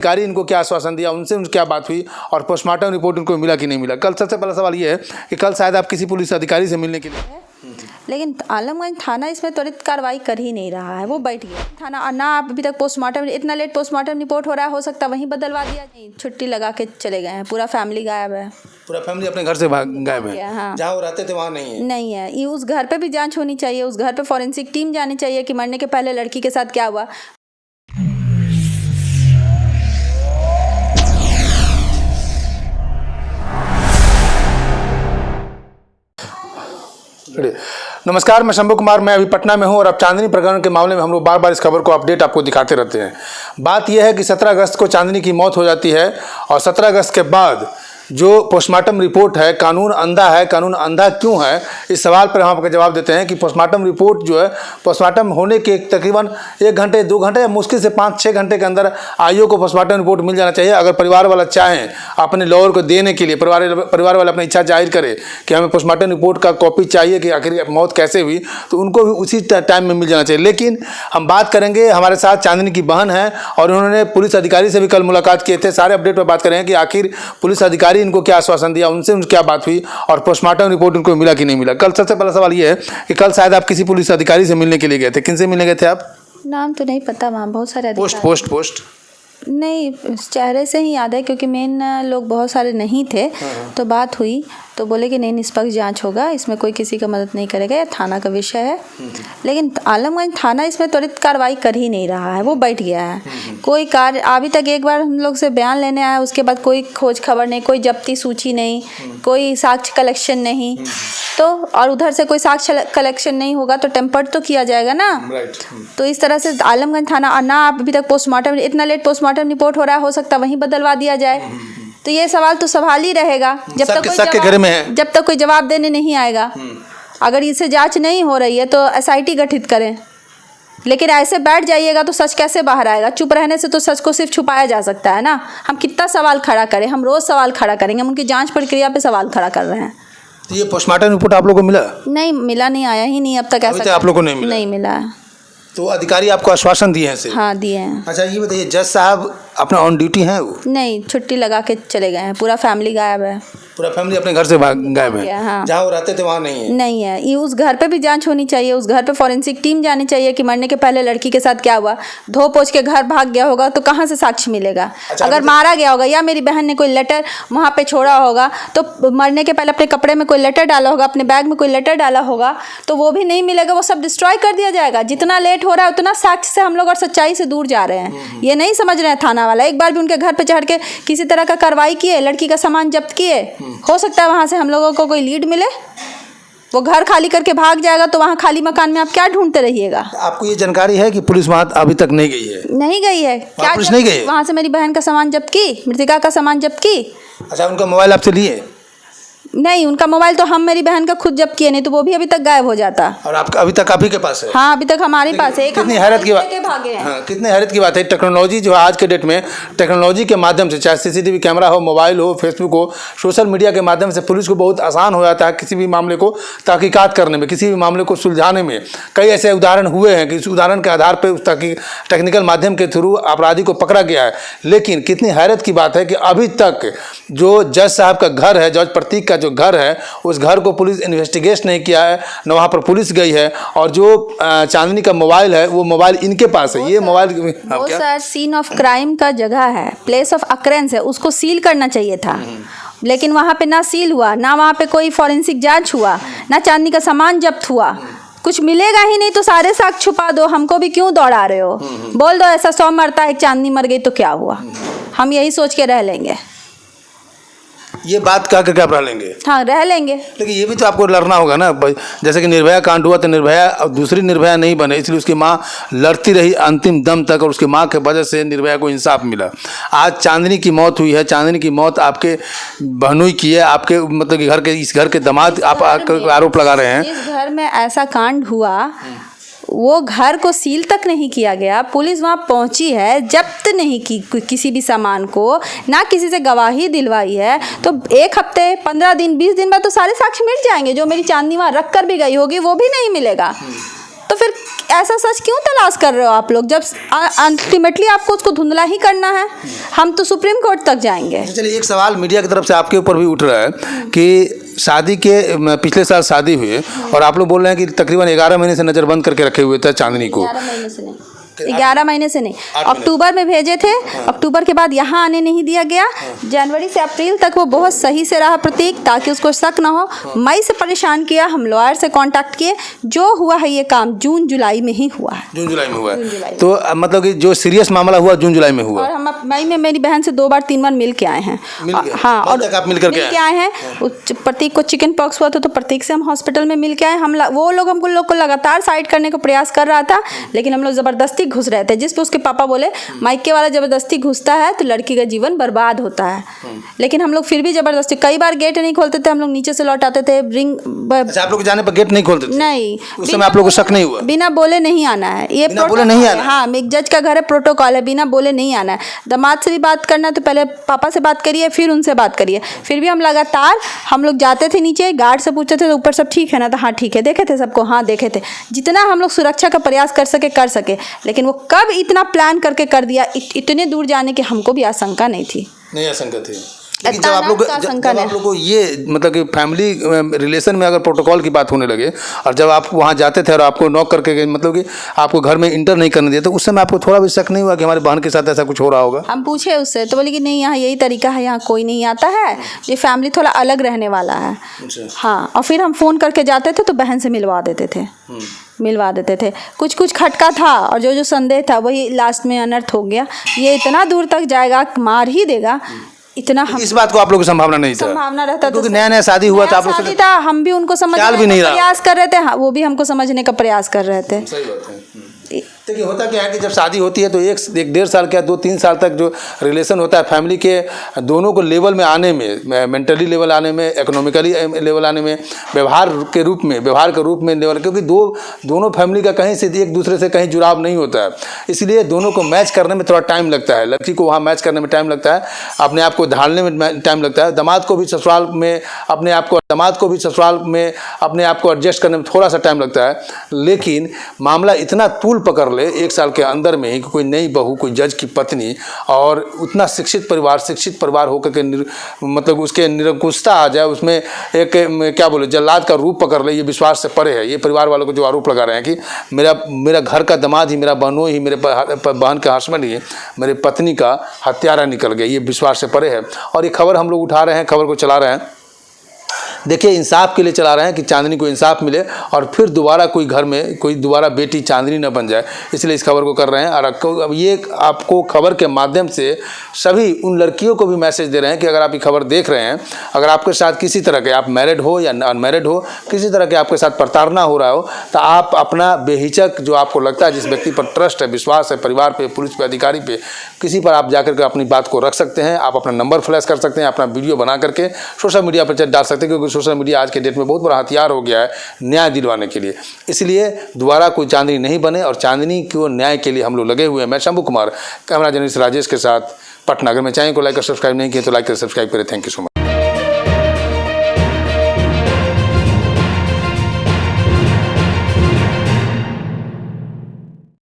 अधिकारी इनको क्या आश्वासन दिया, उनसे क्या बात हुई और पोस्टमार्टम रिपोर्ट उनको मिला कि नहीं मिला। कल सबसे पहला सवाल ये है कि कल शायद आप किसी पुलिस अधिकारी से मिलने के लिए, लेकिन आलमगंज थाना इसमें त्वरित कार्रवाई कर ही नहीं रहा है, वो बैठ गया थाना ना। अभी तक पोस्टमार्टम, इतना लेट पोस्टमार्टम रिपोर्ट हो रहा है, हो सकता है वहीं बदलवा दिया। नहीं, छुट्टी लगा के चले गए हैं, पूरा फैमिली गायब है। पूरा फैमिली अपने घर से गायब है। हाँ, जहाँ वो रहते थे वहाँ नहीं है। नहीं है। ये उस घर पे भी जांच होनी चाहिए, उस घर पे फॉरेंसिक टीम जानी चाहिए कि मरने के पहले लड़की के साथ क्या हुआ। नमस्कार, मैं शंभू कुमार, मैं अभी पटना में हूं और अब चांदनी प्रकरण के मामले में हम लोग बार बार इस खबर को अपडेट आपको दिखाते रहते हैं। बात यह है कि 17 अगस्त को चांदनी की मौत हो जाती है और 17 अगस्त के बाद जो पोस्टमार्टम रिपोर्ट है, कानून अंधा है, कानून अंधा क्यों है, इस सवाल पर हम आपको जवाब देते हैं कि पोस्टमार्टम रिपोर्ट जो है, पोस्टमार्टम होने के तकरीबन 1 घंटे 2 घंटे या मुश्किल से 5-6 घंटे के अंदर आईओ को पोस्टमार्टम रिपोर्ट मिल जाना चाहिए। अगर परिवार वाला चाहें अपने लॉयर को देने के लिए, परिवार वाला अपनी इच्छा जाहिर करे कि हमें पोस्टमार्टम रिपोर्ट का कॉपी चाहिए कि आखिर मौत कैसे हुई, तो उनको भी उसी टाइम में मिल जाना चाहिए। लेकिन हम बात करेंगे, हमारे साथ चांदनी की बहन है और उन्होंने पुलिस अधिकारी से भी कल मुलाकात किए थे। सारे अपडेट पर बात करेंगे कि आखिर पुलिस अधिकारी इनको क्या आश्वासन दिया, उनसे क्या बात हुई और पोस्टमार्टम रिपोर्ट उनको मिला कि नहीं मिला। कल सबसे पहला सवाल ये है कि कल शायद आप किसी पुलिस अधिकारी से मिलने के लिए गए थे, किनसे मिलने गए थे आप? नाम तो नहीं पता, वहाँ बहुत सारे पोस्ट नहीं, चेहरे से ही याद है क्योंकि मेन लोग बहुत सारे नहीं थे। तो बात हुई तो बोले कि नहीं, निष्पक्ष जांच होगा, इसमें कोई किसी का मदद नहीं करेगा, यह थाना का विषय है। लेकिन आलमगंज थाना इसमें त्वरित कार्रवाई कर ही नहीं रहा है, वो बैठ गया है। कोई कार्य अभी तक, एक बार हम लोग से बयान लेने आया, उसके बाद कोई खोज खबर नहीं, कोई जब्ती सूची नहीं, कोई साक्ष्य कलेक्शन नहीं। तो और उधर से कोई साक्ष्य कलेक्शन नहीं होगा तो टेम्पर्ड तो किया जाएगा ना। तो इस तरह से आलमगंज थाना ना, अभी तक पोस्टमार्टम, इतना लेट पोस्टमार्टम रिपोर्ट हो रहा है, हो सकता है वहीं बदलवा दिया जाए। तो ये सवाल तो सवाल ही रहेगा जब तक कोई जवाब देने नहीं आएगा। अगर इससे जांच नहीं हो रही है तो एसआईटी गठित करें, लेकिन ऐसे बैठ जाइएगा तो सच कैसे बाहर आएगा? चुप रहने से तो सच को सिर्फ छुपाया जा सकता है ना। हम कितना सवाल खड़ा करें, हम रोज सवाल खड़ा करेंगे, हम उनकी जांच प्रक्रिया पे सवाल खड़ा कर रहे हैं। तो ये पोस्टमार्टम रिपोर्ट आप लोगों को मिला? नहीं मिला, नहीं आया ही नहीं अब तक। ऐसा आप लोगों को नहीं मिला? तो अधिकारी आपको आश्वासन दिए हैं? हाँ, दिए हैं। अच्छा, ये बताइए, जज साहब अपना ऑन ड्यूटी हैं? वो नहीं, छुट्टी लगा के चले गए हैं, पूरा फैमिली गायब है। पूरा फैमिली अपने घर से गायब है। हाँ। जहाँ वो रहते थे वहाँ नहीं है। नहीं है। ये उस घर पे भी जांच होनी चाहिए, उस घर पे फॉरेंसिक टीम जानी चाहिए कि मरने के पहले लड़की के साथ क्या हुआ। धो पोछ के घर भाग गया होगा तो कहाँ से साक्ष्य मिलेगा? अच्छा, अगर मारा गया होगा या मेरी बहन ने कोई लेटर वहाँ पे छोड़ा होगा तो मरने के पहले अपने कपड़े में कोई लेटर डाला होगा, अपने बैग में कोई लेटर डाला होगा, तो वो भी नहीं मिलेगा, वो सब डिस्ट्रॉय कर दिया जाएगा। जितना लेट हो रहा है उतना साक्ष्य से हम लोग और सच्चाई से दूर जा रहे हैं। ये नहीं समझ रहे हैं थाना वाला। एक बार भी उनके घर पे चढ़ के किसी तरह का कार्रवाई किए, लड़की का सामान जब्त किए, हो सकता है वहां से हम लोगों को कोई लीड मिले। वो घर खाली करके भाग जाएगा तो वहाँ खाली मकान में आप क्या ढूंढते रहिएगा? आपको ये जानकारी है कि पुलिस वहाँ अभी तक नहीं गई है? नहीं गई है। क्या पुलिस नहीं गई? वहाँ से मेरी बहन का सामान जब्त की, मृतिका का सामान जब्त की। अच्छा, उनका मोबाइल आपसे लिए? नहीं, उनका मोबाइल तो हम मेरी बहन का खुद जब्त किए, नहीं तो वो भी अभी तक गायब हो जाता। और आपका अभी तक आप ही के पास है? हाँ, अभी तक हमारे पास है। कितनी हैरत की बात, हाँ, कितनी हैरत की बात है। टेक्नोलॉजी जो है आज के डेट में, टेक्नोलॉजी के माध्यम से, चाहे सीसीटीवी कैमरा हो, मोबाइल हो, फेसबुक हो, सोशल मीडिया के माध्यम से पुलिस को बहुत आसान हो जाता है किसी भी मामले को तहकीकात करने में, किसी भी मामले को सुलझाने में। कई ऐसे उदाहरण हुए हैं कि इस उदाहरण के आधार पर उस टेक्निकल माध्यम के थ्रू अपराधी को पकड़ा गया है। लेकिन कितनी हैरत की बात है कि अभी तक जो जज साहब का घर है, जज प्रतीक का जो घर है, उस घर को पुलिस इन्वेस्टिगेट नहीं किया है, न वहाँ पर पुलिस गई है। और जो चांदनी का मोबाइल है, वो मोबाइल इनके पास है। ये मोबाइल वो सर सीन ऑफ क्राइम का जगह है, प्लेस ऑफ अकरेंस है, उसको सील करना चाहिए था। लेकिन वहाँ पे ना सील हुआ, ना वहाँ पे कोई फॉरेंसिक जांच हुआ, ना चांदनी का सामान जब्त हुआ। कुछ मिलेगा ही नहीं तो सारे साक्ष्य छुपा दो, हमको भी क्यों दौड़ा रहे हो? बोल दो ऐसा 100 मरता है, एक चांदनी मर गई तो क्या हुआ? हम यही सोच के रह लेंगे। ये बात कह करके आप रह लेंगे? हाँ, रह लेंगे। लेकिन ये भी तो आपको लड़ना होगा ना। जैसे कि निर्भया कांड हुआ तो निर्भया और दूसरी निर्भया नहीं बने, इसलिए उसकी माँ लड़ती रही अंतिम दम तक और उसकी माँ के वजह से निर्भया को इंसाफ मिला। आज चांदनी की मौत हुई है। चांदनी की मौत आपके बहनोई की है, आपके मतलब कि इस घर के दामाद आप आरोप लगा रहे हैं। इस घर में ऐसा कांड हुआ, वो घर को सील तक नहीं किया गया, पुलिस वहाँ पहुँची है, जब्त नहीं की किसी भी सामान को, ना किसी से गवाही दिलवाई है। तो 1 हफ्ते, 15 दिन, 20 दिन बाद तो सारे साक्ष्य मिल जाएंगे। जो मेरी चांदनी वहाँ रख कर भी गई होगी वो भी नहीं मिलेगा। तो फिर ऐसा सच क्यों तलाश कर रहे हो आप लोग, जब अल्टीमेटली आपको उसको धुंधला ही करना है? हम तो सुप्रीम कोर्ट तक जाएंगे। चलिए, एक सवाल मीडिया की तरफ से आपके ऊपर भी उठ रहा है कि शादी के पिछले साल शादी हुई और आप लोग बोल रहे हैं कि तकरीबन 11 महीने से नज़रबंद करके रखे हुए थे चांदनी को। 11 महीने से नहीं, 11 महीने से नहीं, अक्टूबर में भेजे थे। अक्टूबर के बाद यहाँ आने नहीं दिया गया। जनवरी से अप्रैल तक वो बहुत सही से रहा प्रतीक, ताकि उसको शक ना हो। मई से परेशान किया, हम लॉयर से कांटेक्ट किए। जो हुआ है ये काम जून जुलाई में ही हुआ है। जून जुलाई में हुआ है, तो मतलब कि जो सीरियस मामला हुआ जून जुलाई में हुआ। और हम मई में मेरी बहन से 2 बार 3 बार मिल के आए हैं। हाँ, और आप मिल के आए हैं। प्रतीक को चिकन पॉक्स हुआ तो प्रतीक से हम हॉस्पिटल में मिल के आए। वो लोग हमको लोग को लगातार साइड करने का प्रयास कर रहा था, लेकिन हम लोग जबरदस्ती घुस रहे थे, जिस पे उसके पापा बोले माइके वाला जबरदस्ती घुसता है तो लड़की का जीवन बर्बाद होता है। लेकिन हम लोग फिर भी जबरदस्ती, कई बार गेट नहीं खोलते थे, हम लोग नीचे से लौट आते थे। अच्छा, आप लोग जाने पर गेट नहीं खोलते थे? नहीं, उस समय आप लोगों को शक नहीं हुआ? बिना बोले नहीं आना है, ये बोले नहीं आना। हाँ, एक जज का घर है, प्रोटोकॉल है, बिना बोले नहीं आना है। दामाद से भी बात करना है तो पहले पापा से बात करिए, फिर उनसे बात करिए। फिर भी हम लगातार हम लोग जाते थे नीचे, गार्ड से पूछते थे तो ऊपर सब ठीक है ना, तो हाँ ठीक है, देखे थे सबको, हाँ देखे थे। जितना हम लोग सुरक्षा का प्रयास कर सके, लेकिन वो कब इतना प्लान करके कर दिया, इतने दूर जाने की हमको भी आशंका नहीं थी। नहीं आशंका थी, लेकिन जब आप लोग को ये मतलब कि फैमिली रिलेशन में अगर प्रोटोकॉल की बात होने लगे और जब आप वहाँ जाते थे और आपको नॉक करके गए, मतलब कि आपको घर में इंटर नहीं करने दिया, तो उस समय आपको थोड़ा भी शक नहीं हुआ कि हमारी बहन के साथ ऐसा कुछ हो रहा होगा? हम पूछे उससे तो बोले कि नहीं, यहाँ यही तरीका है, यहाँ कोई नहीं आता है, ये फैमिली थोड़ा अलग रहने वाला है। हाँ, और फिर हम फ़ोन करके जाते थे तो बहन से मिलवा देते थे। कुछ खटका था और जो संदेह था वही लास्ट में अनर्थ हो गया। ये इतना दूर तक जाएगा, मार ही देगा, इतना हम इस बात को आप लोगों को संभावना नहीं था? संभावना रहता तो नया शादी हुआ था, आप लोग शादी था, हम भी उनको समझने का प्रयास कर रहे थे, हाँ, वो भी हमको समझने का प्रयास कर रहे थे। सही बात है। देखिए, होता क्या है कि जब शादी होती है तो एक 1.5 साल क्या 2-3 साल तक जो रिलेशन होता है फैमिली के दोनों को लेवल में आने में, मेंटली लेवल आने में, इकोनॉमिकली लेवल आने में, व्यवहार के रूप में लेवल, क्योंकि दोनों फैमिली का कहीं से एक दूसरे से कहीं जुड़ाव नहीं होता है, इसलिए दोनों को मैच करने में थोड़ा टाइम लगता है। लड़की को वहाँ मैच करने में टाइम लगता है, अपने आप को ढालने में टाइम लगता है, दामाद को भी ससुराल में अपने आप को एडजस्ट करने में थोड़ा सा टाइम लगता है। लेकिन मामला इतना तूल पकड़ ले 1 साल के अंदर में ही, कोई नई बहू, कोई जज की पत्नी और उतना शिक्षित परिवार होकर के मतलब उसके निरंकुशता आ जाए, उसमें एक क्या बोले जल्लाद का रूप पकड़ ले, ये विश्वास से परे है। ये परिवार वालों को जो आरोप लगा रहे हैं कि मेरा घर का दामाद ही, मेरा बहनों ही, मेरे बहन का हस्बैंड ही मेरे पत्नी का हत्यारा निकल गया, ये विश्वास से परे है। और ये खबर हम लोग उठा रहे हैं, खबर को चला रहे हैं, देखिए इंसाफ के लिए चला रहे हैं कि चांदनी को इंसाफ मिले और फिर दोबारा कोई घर में कोई दोबारा बेटी चांदनी न बन जाए, इसलिए इस खबर को कर रहे हैं। और अब ये आपको खबर के माध्यम से सभी उन लड़कियों को भी मैसेज दे रहे हैं कि अगर आप ये खबर देख रहे हैं, अगर आपके साथ किसी तरह के, आप मैरिड हो या अनमैरिड हो, किसी तरह के आपके साथ प्रताड़ना हो रहा हो, तो आप अपना बेहिचक जो आपको लगता है, जिस व्यक्ति पर ट्रस्ट है, विश्वास है, परिवार पे, पुलिस पे, अधिकारी पे, किसी पर आप जाकर के अपनी बात को रख सकते हैं। आप अपना नंबर फ्लैश कर सकते हैं, अपना वीडियो बना करके सोशल मीडिया पर डाल सकते हैं, क्योंकि सोशल मीडिया आज के डेट में बहुत बड़ा हथियार हो गया है न्याय दिलवाने के लिए। इसलिए दोबारा कोई चांदनी नहीं बने और चांदनी को न्याय के लिए हम लोग लगे हुए हैं। मैं शंभू कुमार, कैमरा जर्नलिस्ट राजेश के साथ, पटना। अगर मैं चैनल को लाइक और सब्सक्राइब नहीं किया तो लाइक कर सब्सक्राइब करें। Thank you so much.